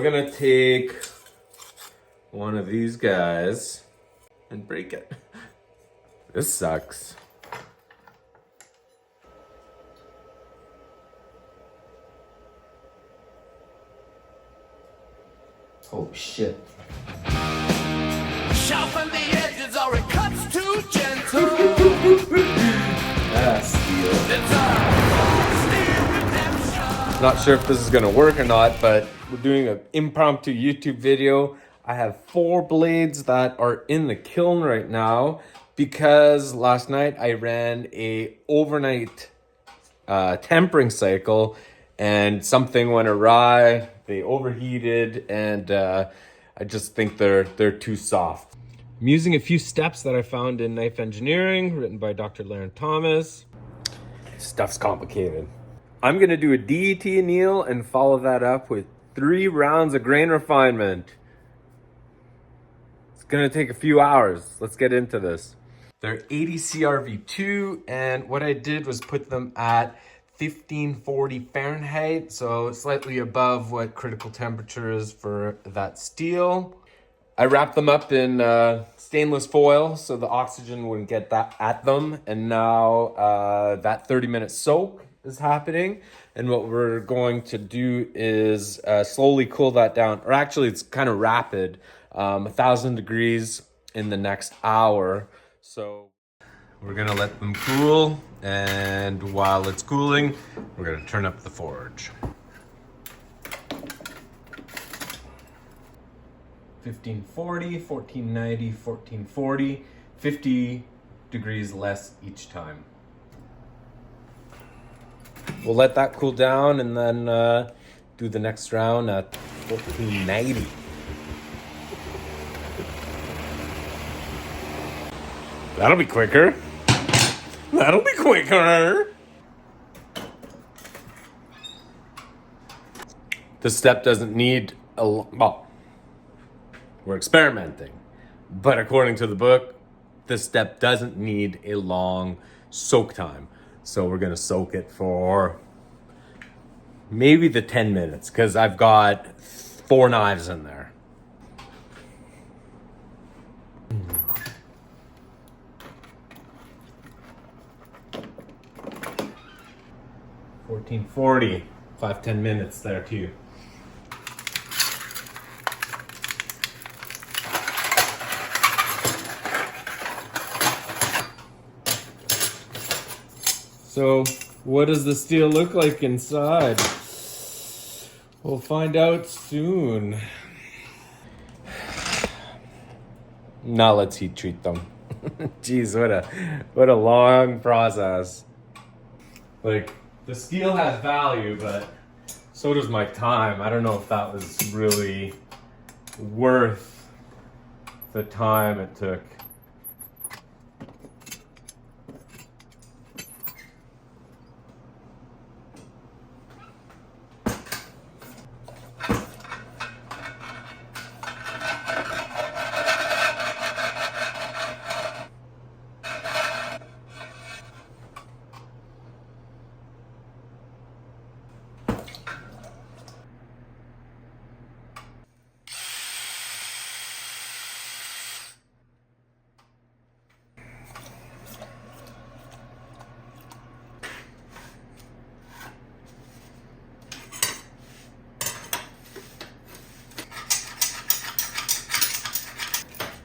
We're gonna take one of these guys and break it. This sucks. Oh shit. Sharpen the edges or it cuts too gentle. That's steel. Not sure if this is gonna work or not, but we're doing an impromptu YouTube video. I have 4 blades that are in the kiln right now because last night I ran a overnight tempering cycle and something went awry. They overheated and I just think they're too soft. I'm using a few steps that I found in Knife Engineering, written by Dr. Larry Thomas. Stuff's complicated. I'm gonna do a DET Anneal and follow that up with 3 rounds of grain refinement. It's gonna take a few hours. Let's get into this. They're 80 CRV2, and what I did was put them at 1540 Fahrenheit, so slightly above what critical temperature is for that steel. I wrapped them up in stainless foil so the oxygen wouldn't get that at them, and now that 30-minute soak is happening, and what we're going to do is slowly cool that down, or actually it's kind of rapid, 1,000 degrees in the next hour. So we're gonna let them cool, and while it's cooling, we're gonna turn up the forge. 1540, 1490, 1440, 50 degrees less each time. We'll let that cool down and then do the next round at 1490. That'll be quicker. That'll be quicker. This step doesn't need well, we're experimenting, but according to the book, this step doesn't need a long soak time. So we're gonna soak it for maybe the 10 minutes because I've got 4 knives in there. $14.40, 5-10 minutes there too. So, what does the steel look like inside? We'll find out soon. Now let's heat treat them. Jeez, what a long process. Like, the steel has value, but so does my time. I don't know if that was really worth the time it took.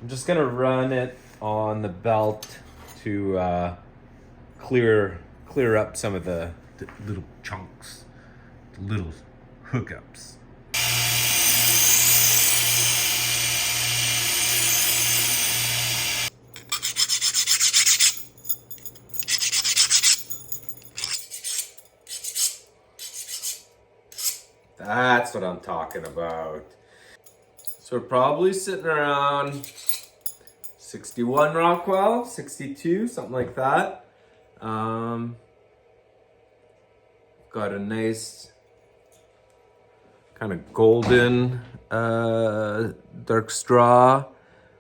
I'm just gonna run it on the belt to clear up some of the little chunks, the little hookups. That's what I'm talking about. So we're probably sitting around 61 Rockwell, 62, something like that. Got a nice kind of golden dark straw,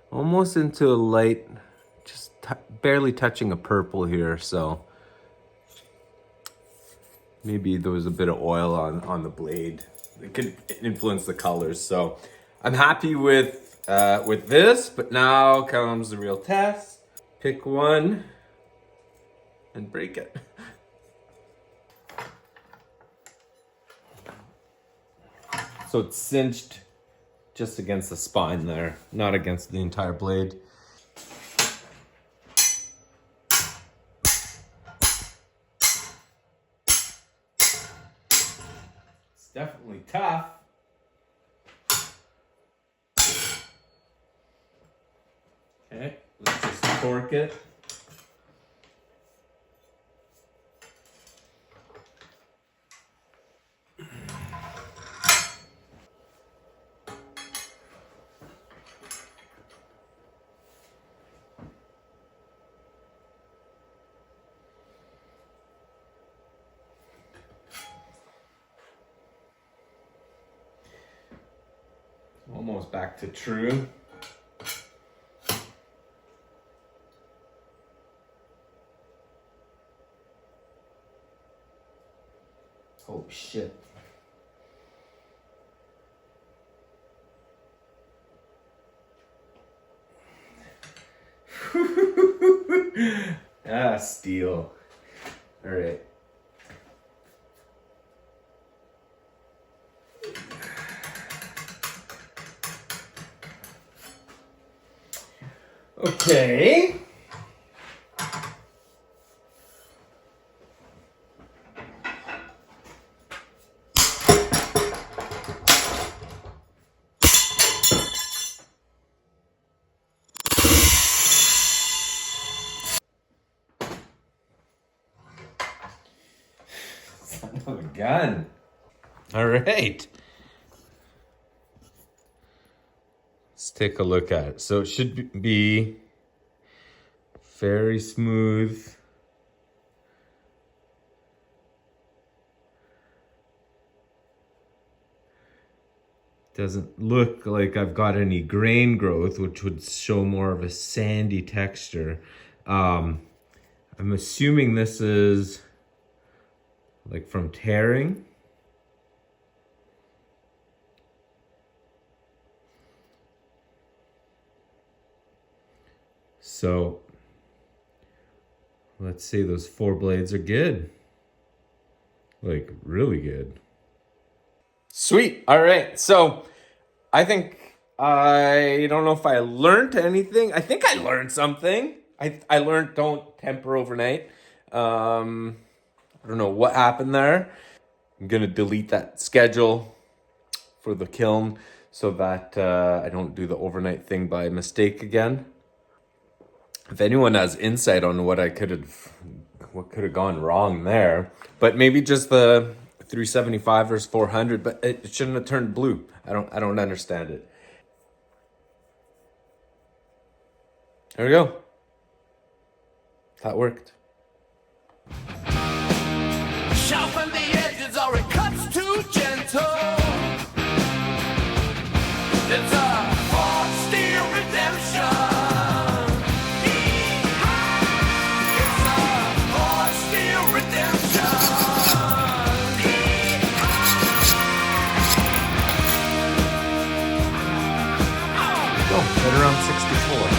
almost into a light, just barely touching a purple here. So maybe there was a bit of oil on the blade. it could influence the colors. So I'm happy with this, but now comes the real test. Pick one and break it. So it's cinched just against the spine there, not against the entire blade. It's definitely tough. Okay, let's just torque it. Almost back to true. Oh shit. Ah, steel. All right. Okay. Son of a gun. All right. Let's take a look at it. So it should be very smooth. Doesn't look like I've got any grain growth, which would show more of a sandy texture. I'm assuming this is like from tearing. So let's say those 4 blades are good. Like really good. Sweet. All right. So I think, I don't know if I learned anything. I think I learned something. I learned don't temper overnight. I don't know what happened there. I'm going to delete that schedule for the kiln so that I don't do the overnight thing by mistake again. If anyone has insight on what could have gone wrong there, but maybe just the 375 versus 400, but it shouldn't have turned blue. I don't understand it. There we go. That worked. Sharpen the edges or it cuts too gentle. It's a steel redemption. Right around 64.